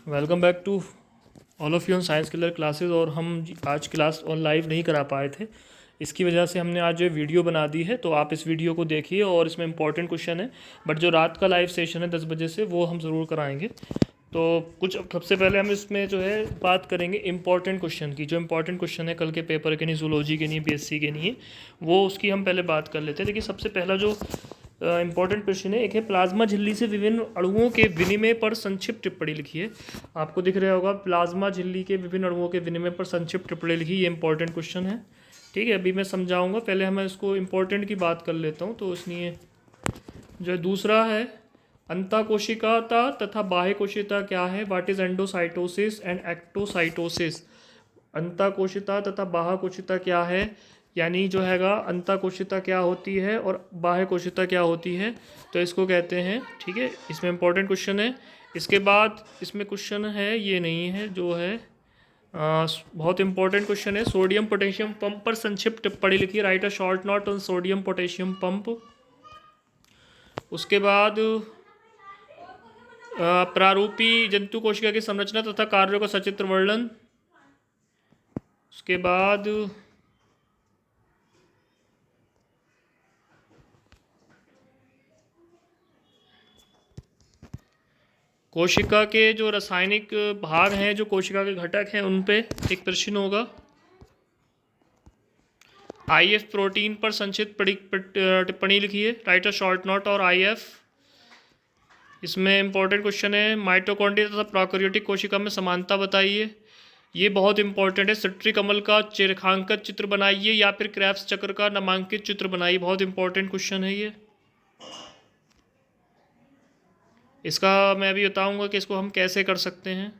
Welcome back to all of you on science killer classes. और हम आज class on live नहीं करा पाए थे, इसकी वजह से हमने आज जो वीडियो बना दी है। तो आप इस वीडियो को देखिए और इसमें इंपॉर्टेंट क्वेश्चन है, बट जो रात का लाइव सेशन है 10 बजे से, वो हम ज़रूर कराएंगे। तो कुछ सबसे पहले हम इसमें जो है बात करेंगे इंपॉर्टेंट क्वेश्चन की। जो इंपॉर्टेंट क्वेश्चन है कल के पेपर के नहीं, जूलॉजी के नहीं, बीएससी के नहीं, वो उसकी हम पहले बात कर लेते हैं। देखिए सबसे पहला जो इंपॉर्टेंट क्वेश्चन है, एक है प्लाज्मा झिल्ली से विभिन्न अणुओं के विनिमय पर संक्षिप्त टिप्पणी लिखिए। आपको दिख रहा होगा प्लाज्मा झिल्ली के विभिन्न अणुओं के विनिमय पर संक्षिप्त टिप्पणी लिखी। ये इंपॉर्टेंट क्वेश्चन है, ठीक है। अभी मैं समझाऊंगा, पहले हम इसको इंपॉर्टेंट की बात कर लेता हूँ। तो इसलिए जो दूसरा है, अंतःकोशिकाता तथा बाह्य कोशिका क्या है? What is endocytosis and ectocytosis? अंतःकोशिका तथा बाह्य कोशिका क्या है, यानी जो हैगा अंतःकोशिका क्या होती है और बाह्य कोशिका क्या होती है, तो इसको कहते हैं, ठीक है। इसमें इंपॉर्टेंट क्वेश्चन है। इसके बाद इसमें क्वेश्चन है, ये नहीं है जो है, बहुत इंपॉर्टेंट क्वेश्चन है। सोडियम पोटेशियम पंप पर संक्षिप्त टिप्पणी लिखिए। Right a short note on sodium potassium pump. उसके बाद प्रारूपी जंतु कोशिका की संरचना तथा कार्यों का सचित्र वर्णन। उसके बाद कोशिका के जो रासायनिक भाग हैं, जो कोशिका के घटक हैं, उन पे एक प्रश्न होगा। आईएफ प्रोटीन पर संक्षिप्त टिप्पणी लिखिए। राइट अ शॉर्ट नोट और आईएफ। इसमें इंपॉर्टेंट क्वेश्चन है, माइटोकॉन्ड्रिया तथा प्रोकैरियोटिक कोशिका में समानता बताइए। ये बहुत इंपॉर्टेंट है। सिट्री कमल का रेखांकित चित्र बनाइए या फिर क्रेब्स चक्र का नामांकित चित्र बनाइए। बहुत इंपॉर्टेंट क्वेश्चन है ये। इसका मैं अभी बताऊंगा कि इसको हम कैसे कर सकते हैं।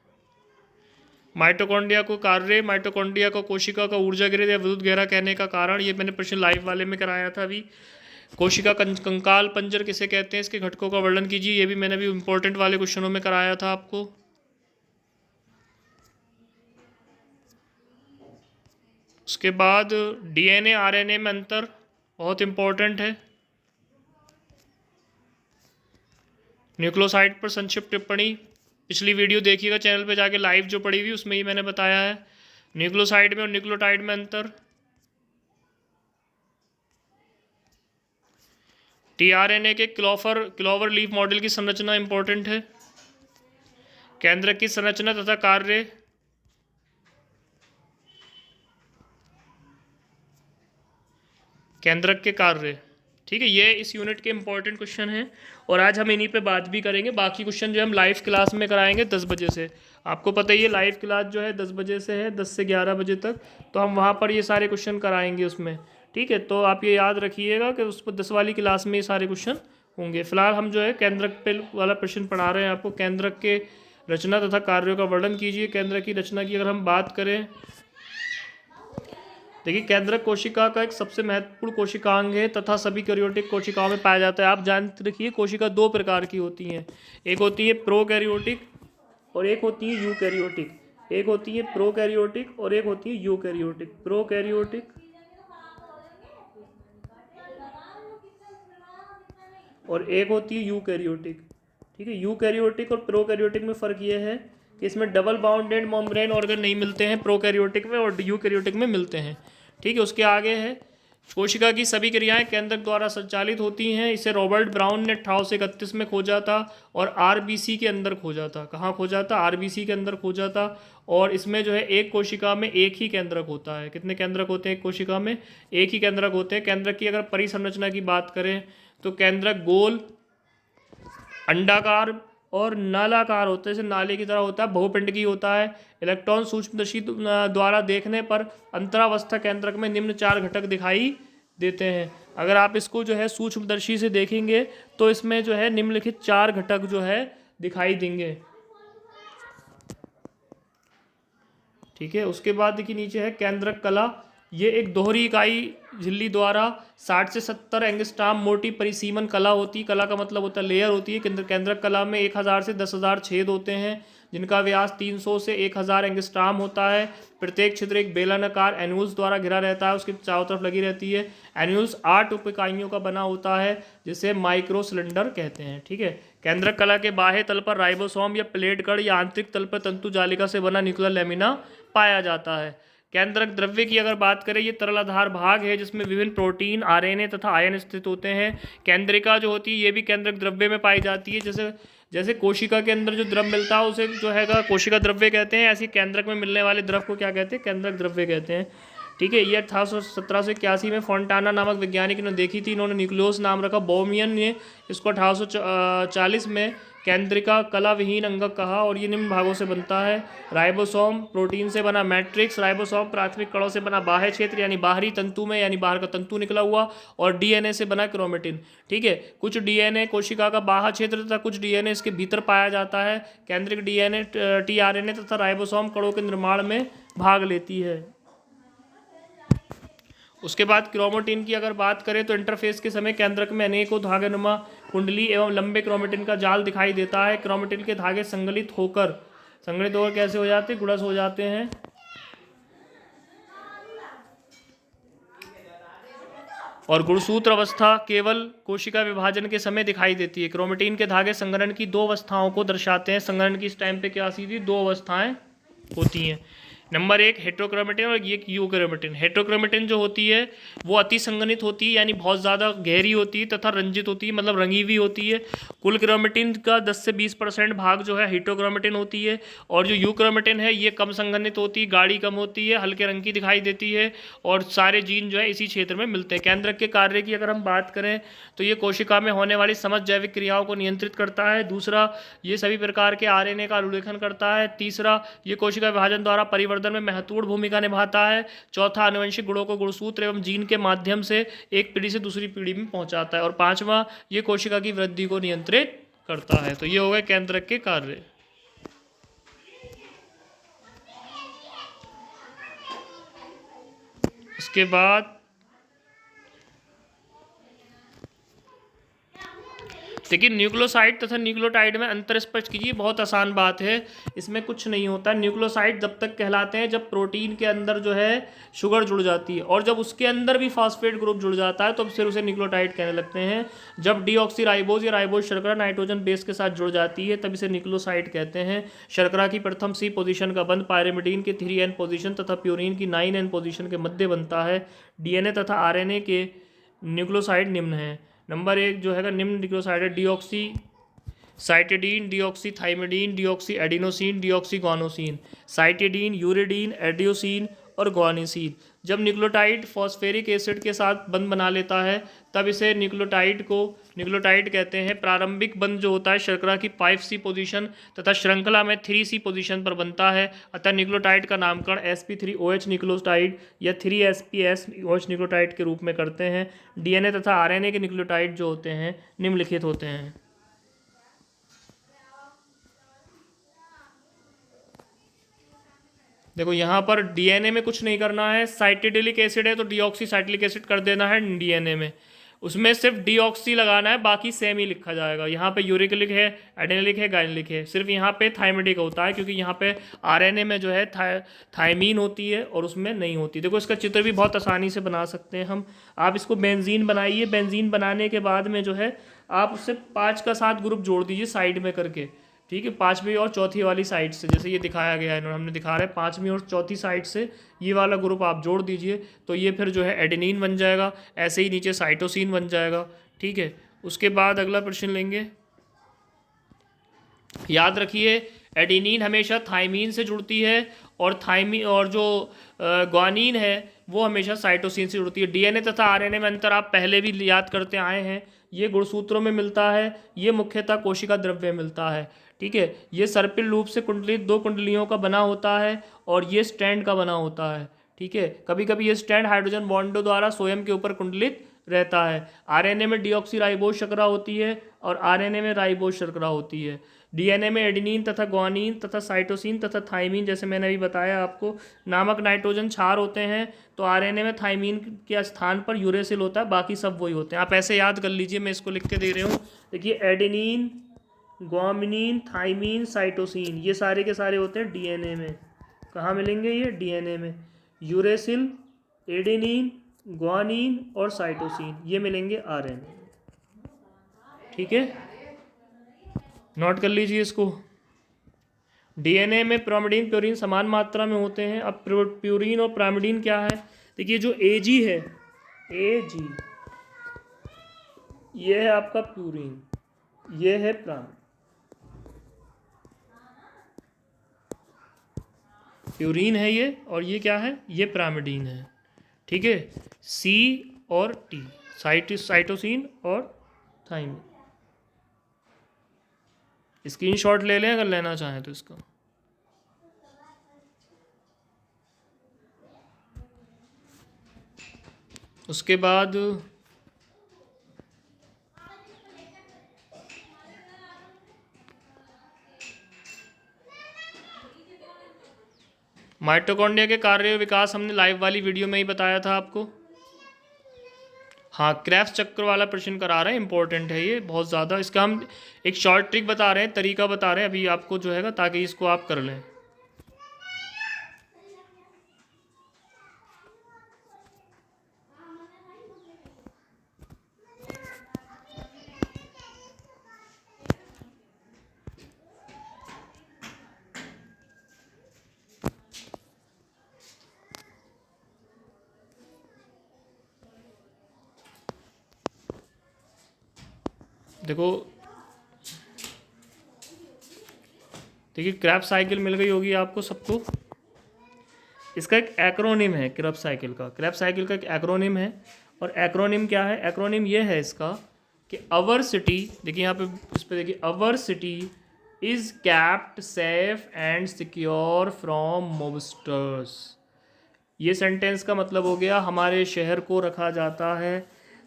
माइटोकॉन्ड्रिया को कार्य, माइटोकॉन्ड्रिया को कोशिका का ऊर्जा गृह या विद्युत घेरा कहने का कारण, ये मैंने प्रश्न लाइव वाले में कराया था अभी। कोशिका कंकाल पंजर किसे कहते हैं, इसके घटकों का वर्णन कीजिए। ये भी मैंने अभी इंपॉर्टेंट वाले क्वेश्चनों में कराया था आपको। उसके बाद डीएनए आरएनए में अंतर, बहुत इंपॉर्टेंट है। न्यूक्लियोसाइड पर संक्षिप्त टिप्पणी, पिछली वीडियो देखिएगा चैनल पे जाके, लाइव जो पड़ी हुई उसमें ही मैंने बताया है। न्यूक्लियोसाइड में और न्यूक्लियोटाइड में अंतर। टीआरएनए के क्लोवर लीफ मॉडल की संरचना इंपॉर्टेंट है। केंद्रक की संरचना तथा कार्य। केंद्रक के कार्य, ठीक है। ये इस यूनिट के इंपॉर्टेंट क्वेश्चन हैं और आज हम इन्हीं पे बात भी करेंगे। बाकी क्वेश्चन जो हम लाइव क्लास में कराएंगे 10 बजे से। आपको पता ही है लाइव क्लास जो है 10 बजे से है, 10 से 11 बजे तक। तो हम वहाँ पर ये सारे क्वेश्चन कराएंगे उसमें, ठीक है। तो आप ये याद रखिएगा कि उस पर 10 वाली क्लास में ये सारे क्वेश्चन होंगे। फिलहाल हम जो है केंद्रक पे वाला प्रश्न पढ़ा रहे हैं आपको। केंद्रक के रचना तथा कार्यों का वर्णन कीजिए। केंद्रक की रचना की अगर हम बात करें, देखिए केंद्रक कोशिका का एक सबसे महत्वपूर्ण कोशिकांग है तथा सभी कैरियोटिक कोशिकाओं में पाया जाता है। आप जानते रखिए कोशिका दो प्रकार की होती हैं, एक होती है प्रोकैरियोटिक और एक होती है यूकैरियोटिक। एक होती है प्रोकैरियोटिक और एक होती है यूकैरियोटिक। प्रोकैरियोटिक और एक होती है यूकैरियोटिक, ठीक है। यूकैरियोटिक और प्रोकैरियोटिक में फ़र्क ये है कि इसमें डबल बाउंडेड मेम्ब्रेन ऑर्गन नहीं मिलते हैं प्रोकैरियोटिक में, और यूकैरियोटिक में मिलते हैं, ठीक है। उसके आगे है, कोशिका की सभी क्रियाएं केंद्रक द्वारा संचालित होती हैं। इसे रॉबर्ट ब्राउन ने 1831 में खोजा था और आरबीसी के अंदर खोजा था। कहाँ खोजा था? आरबीसी के अंदर खोजा था। और इसमें जो है एक कोशिका में एक ही केंद्रक होता है। कितने केंद्रक होते हैं एक कोशिका में? एक ही केंद्रक होते हैं। केंद्रक की अगर परिसंरचना की बात करें तो केंद्रक गोल, अंडाकार और नालाकार होता है, जैसे नाले की तरह होता है, बहुपिंडकीय होता है। इलेक्ट्रॉन सूक्ष्मदर्शी द्वारा देखने पर अंतरावस्था केंद्रक में निम्न चार घटक दिखाई देते हैं। अगर आप इसको जो है सूक्ष्मदर्शी से देखेंगे तो इसमें जो है निम्नलिखित चार घटक जो है दिखाई देंगे, ठीक है। उसके बाद देखिए नीचे है केंद्रक कला। ये एक दोहरी इकाई झिल्ली द्वारा 60 से 70 एंगस्ट्रॉम मोटी परिसीमन कला होती है। कला का मतलब होता है लेयर होती है। केंद्रक कला में 1000 से 10,000 छेद होते हैं जिनका व्यास 300 से 1000 एंगस्ट्रॉम होता है। प्रत्येक छिद्र एक बेलनाकार एन्यूल्स द्वारा घिरा रहता है, उसकी चारों तरफ लगी रहती है। एन्यूल्स 8 उप इकाइयों का बना होता है जिसे माइक्रो सिलेंडर कहते हैं। ठीक है। केंद्रक कला के बाह्य तल पर राइबोसोम या प्लेट कण या आंतरिक तल पर तंतु जालिका से बना न्यूक्लियर लेमिना पाया जाता है। केंद्रक द्रव्य की अगर बात करें, ये तरल आधार भाग है जिसमें विभिन्न प्रोटीन, आरएनए तथा आयन स्थित होते हैं। केंद्रिका जो होती है ये भी केंद्रक द्रव्य में पाई जाती है। जैसे जैसे कोशिका के अंदर जो द्रव मिलता है उसे जो है कोशिका द्रव्य कहते हैं, ऐसे केंद्रक में मिलने वाले द्रव को क्या कहते हैं? केंद्रक द्रव्य कहते हैं। ठीक है। ये 1817 में फोंटाना नामक वैज्ञानिक ने देखी थी। इन्होंने न्यूक्लियोस नाम रखा। बोमियन ने इसको 1840 में केंद्रिका कला विहीन अंगक कहा और ये निम्न भागों से बनता है। राइबोसोम प्रोटीन से बना मैट्रिक्स, राइबोसोम प्राथमिक कणों से बना बाह्य क्षेत्र यानी बाहरी तंतु में यानी बाहर का तंतु निकला हुआ, और डीएनए से बना क्रोमेटिन। ठीक है। कुछ डीएनए कोशिका का बाह्य क्षेत्र तथा कुछ डीएनए इसके भीतर पाया जाता है। केंद्रिक डीएनए, टीआरएनए तथा राइबोसोम कणों के निर्माण में भाग लेती है। उसके बाद क्रोमेटिन की अगर बात करें तो इंटरफेस के समय केंद्रक में अनेकों धागेनुमा कुंडली एवं लंबे क्रोमेटिन का जाल दिखाई देता है। क्रोमेटिन के धागे संगठित होकर कैसे हो जाते? गुणज हो जाते हैं। और गुणसूत्र अवस्था केवल कोशिका विभाजन के समय दिखाई देती है। क्रोमेटिन के धागे संघनन की 2 अवस्थाओं को दर्शाते हैं। संघनन की इस टाइम पे क्या सीधी 2 अवस्थाएं होती हैं। नंबर 1 हेटेरोक्रोमेटिन और ये यूक्रोमेटिन। हेटेरोक्रोमेटिन जो होती है वो अति संघनित होती है यानी बहुत ज़्यादा गहरी होती है तथा रंजित होती है, मतलब रंगी हुई होती है। कुल क्रोमेटिन का 10 से 20% भाग जो है हेटेरोक्रोमेटिन होती है। और जो यूक्रोमेटिन है ये कम संघनित होती है, गाढ़ी कम होती है, हल्के रंग की दिखाई देती है और सारे जीन जो है इसी क्षेत्र में मिलते हैं। केंद्रक के कार्य की अगर हम बात करें तो ये कोशिका में होने वाली समस्त जैविक क्रियाओं को नियंत्रित करता है। दूसरा, ये सभी प्रकार के आरएनए का उल्लेखन करता है। तीसरा, ये कोशिका विभाजन द्वारा परिवर्तन में महत्वपूर्ण भूमिका निभाता है। चौथा, आनुवंशिक गुणों को गुणसूत्र एवं जीन के माध्यम से एक पीढ़ी से दूसरी पीढ़ी में पहुंचाता है। और पांचवा, ये कोशिका की वृद्धि को नियंत्रित करता है। तो ये हो गए केंद्रक के कार्य। इसके बाद देखिए न्यूक्लियोसाइड तथा न्यूक्लियोटाइड में अंतर स्पष्ट कीजिए। बहुत आसान बात है, इसमें कुछ नहीं होता। न्यूक्लियोसाइड जब तक कहलाते हैं जब प्रोटीन के अंदर जो है शुगर जुड़ जाती है, और जब उसके अंदर भी फॉस्फेट ग्रुप जुड़ जाता है तो फिर उसे न्यूक्लियोटाइड कहने लगते हैं। जब डीऑक्सीराइबोज या राइबोज शर्करा नाइट्रोजन बेस के साथ जुड़ जाती है तब इसे न्यूक्लियोसाइड कहते हैं। शर्करा की प्रथम C पोजीशन का बंध पायरिमिडीन के 3N पोजीशन तथा प्यूरिन की 9N पोजीशन के मध्य बनता है। डीएनए तथा आरएनए के न्यूक्लियोसाइड निम्न हैं। नंबर 1 जो है निम्न न्यूक्लियोसाइड है deoxycytidine, deoxythymidine, deoxyadenosine, deoxyguanosine. Cytidine, uridine, adenosine और गुआनिसिन। जब न्यूक्लियोटाइड फॉस्फेरिक एसिड के साथ बंध बना लेता है तब इसे न्यूक्लियोटाइड कहते हैं। प्रारंभिक बंध जो होता है शर्करा की 5C पोजीशन तथा श्रृंखला में 3C पोजीशन पर बनता है। अतः न्यूक्लियोटाइड का नामकरण sp3OH न्यूक्लियोटाइड या 3sps न्यूक्लियोटाइड के रूप में करते हैं। डीएनए तथा आरएनए के न्यूक्लियोटाइड जो होते हैं निम्नलिखित होते हैं। देखो यहाँ पर डीएनए में कुछ नहीं करना है। साइटिडिलिक एसिड है तो डीऑक्सी साइटिलिक एसिड कर देना है डीएनए में, उसमें सिर्फ डीऑक्सी लगाना है, बाकी सेम ही लिखा जाएगा। यहाँ पे यूरिक है, एडेनिलिक है, गाइनिलिक है। सिर्फ यहाँ पे थाइमिडिक होता है क्योंकि यहाँ पे आरएनए में जो है थाइमीन होती है और उसमें नहीं होती। देखो इसका चित्र भी बहुत आसानी से बना सकते हैं हम। आप इसको बेंजीन बनाइए। बेंजीन बनाने के बाद में जो है आप उससे 5 का 7 ग्रुप जोड़ दीजिए साइड में करके। ठीक है, 5वीं और चौथी वाली साइड से, जैसे ये दिखाया गया है, हमने दिखा रहे हैं 5वीं और चौथी साइड से ये वाला ग्रुप आप जोड़ दीजिए तो ये फिर जो है एडेनिन बन जाएगा। ऐसे ही नीचे साइटोसिन बन जाएगा। ठीक है, उसके बाद अगला प्रश्न लेंगे। याद रखिए एडेनिन हमेशा थाइमीन से जुड़ती है और जो ग्वानिन है वो हमेशा साइटोसिन से जुड़ती है। डीएनए तथा आरएनए में अंतर आप पहले भी याद करते आए हैं। ये गुणसूत्रों में मिलता है, ये मुख्यतः कोशिका द्रव्य मिलता है। ठीक है, ये सर्पिल लूप से कुंडलित 2 कुंडलियों का बना होता है और ये स्टैंड का बना होता है। ठीक है, कभी कभी ये स्टैंड हाइड्रोजन बॉन्डों द्वारा स्वयं के ऊपर कुंडलित रहता है। आरएनए में डीऑक्सीराइबोज शर्करा होती है और आरएनए में राइबोज शर्करा होती है। डीएनए में एडेनिन तथा ग्वानिन तथा साइटोसिन तथा थाइमिन, जैसे मैंने अभी बताया आपको, नामक नाइट्रोजन क्षार होते हैं। तो आरएनए में थाइमिन के स्थान पर यूरेसिल होता है, बाकी सब वही होते हैं। आप ऐसे याद कर लीजिए, मैं इसको लिख के दे रहा हूँ। देखिए एडेनिन, ग्वामिनिन, थाइमिन, साइटोसिन, ये सारे के सारे होते हैं डीएनए में। कहाँ मिलेंगे ये? डीएनए में। यूरेसिल, एडेनिन, ग्वानिन और साइटोसिन ये मिलेंगे आरएनए। ठीक है, नोट कर लीजिए इसको। डीएनए में प्रोमिडीन प्यूरिन समान मात्रा में होते हैं। अब प्यूरिन और प्रोमिडीन क्या है? देखिए जो एजी है, एजी, ये है आपका प्यूरिन, ये है प्रोमिडीन। प्यूरिन है ये, और ये क्या है? ये प्रोमिडीन है। ठीक है, सी और टी, साइटोसिन और थाइमिन। स्क्रीनशॉट ले लें अगर लेना चाहें तो इसका। उसके बाद माइटोकॉन्ड्रिया के कार्य विकास हमने लाइव वाली वीडियो में ही बताया था आपको। हाँ, क्रेब्स चक्र वाला प्रश्न करा रहे हैं, इंपॉर्टेंट है ये बहुत ज़्यादा। इसका हम एक शॉर्ट ट्रिक बता रहे हैं, तरीका बता रहे हैं अभी आपको जो है, ताकि इसको आप कर लें। देखिए क्रैब साइकिल मिल गई होगी आपको सबको। इसका एक एक्रोनिम है क्रैब साइकिल का। क्रैब साइकिल का एक एक्रोनिम है, और एक्रोनिम क्या है? एक्रोनिम ये है इसका कि अवर सिटी, देखिए यहाँ पे, इस पे देखिए, our city is kept safe and secure from mobsters. ये सेंटेंस का मतलब हो गया हमारे शहर को रखा जाता है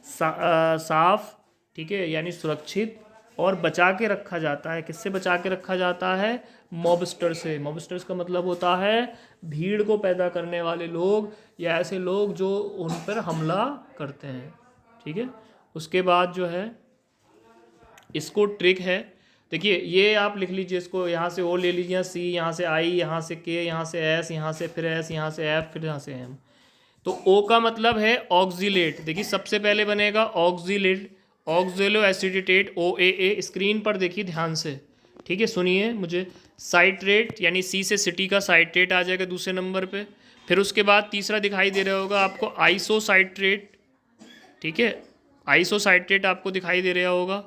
साफ, ठीक है, यानी सुरक्षित, और बचा के रखा जाता है। किससे बचा के रखा जाता है? मॉबस्टर से। मॉबस्टर्स का मतलब होता है भीड़ को पैदा करने वाले लोग, या ऐसे लोग जो उन पर हमला करते हैं। ठीक है, उसके बाद जो है इसको ट्रिक है, देखिए ये आप लिख लीजिए इसको, यहाँ से ओ ले लीजिए, सी, यहाँ से आई, यहाँ से के, यहाँ से एस, यहाँ से फिर एस, यहाँ से एफ, फिर यहाँ से एम। तो ओ का मतलब है ऑक्सीलेट। देखिए सबसे पहले बनेगा ऑक्सीलेट, ऑक्जेलो एसिटेट, ओ ए। स्क्रीन पर देखिए ध्यान से, ठीक है, सुनिए मुझे। साइट्रेट, यानी सी से सिटी का साइट्रेट आ जाएगा दूसरे नंबर पे। फिर उसके बाद तीसरा दिखाई दे रहा होगा आपको आइसोसाइट्रेट, ठीक है, आइसोसाइट्रेट आपको दिखाई दे रहा होगा।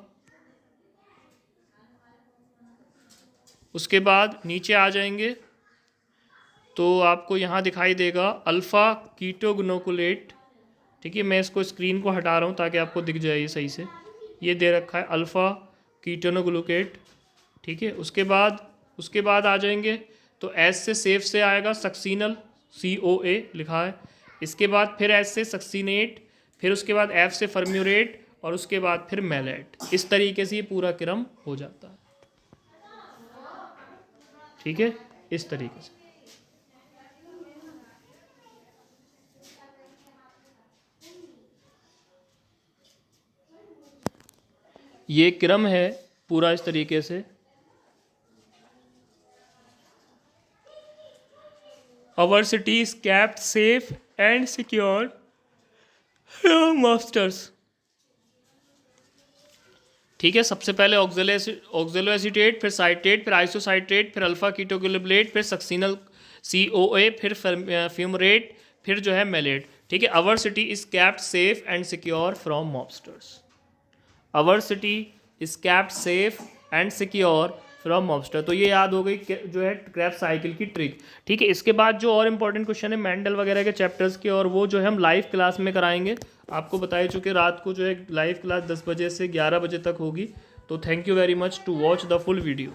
उसके बाद नीचे आ जाएंगे तो आपको यहाँ दिखाई देगा अल्फ़ा कीटोग्नोकुलेट, ठीक है, मैं इसको स्क्रीन को हटा रहा हूँ ताकि आपको दिख जाए ये सही से। ये दे रखा है अल्फ़ा कीटोनोग्लूकेट, ठीक है। उसके बाद आ जाएंगे तो एस से सेफ से आएगा सक्सीनल, COA लिखा है। इसके बाद फिर एस से सक्सीनेट, फिर उसके बाद एफ से फर्म्यूरेट, और उसके बाद फिर मेलेट। इस तरीके से ये पूरा क्रम हो जाता है, ठीक है, इस तरीके से। ये क्रम है पूरा इस तरीके से। Our city is kept safe and secure from monsters, ठीक है। सबसे पहले ऑक्जेलो एसीटेट, फिर साइट्रेट, फिर आइसोसाइट्रेट, फिर अल्फा कीटोग्लोबलेट, फिर सक्सीनल COA, फिर फ्यूमरेट, फिर जो है मेलेट, ठीक है। Our city is kept safe and secure from mobsters. Our city is kept safe and secure from mobster. तो ये याद हो गई जो है क्रैब साइकिल की ट्रिक, ठीक है। इसके बाद जो और इम्पोर्टेंट क्वेश्चन है मेंडल वगैरह के चैप्टर्स के, और वो जो है हम लाइव क्लास में कराएंगे। आपको बताए चुके रात को जो है लाइव क्लास 10 बजे से 11 बजे तक होगी। तो thank you very much to watch the full video.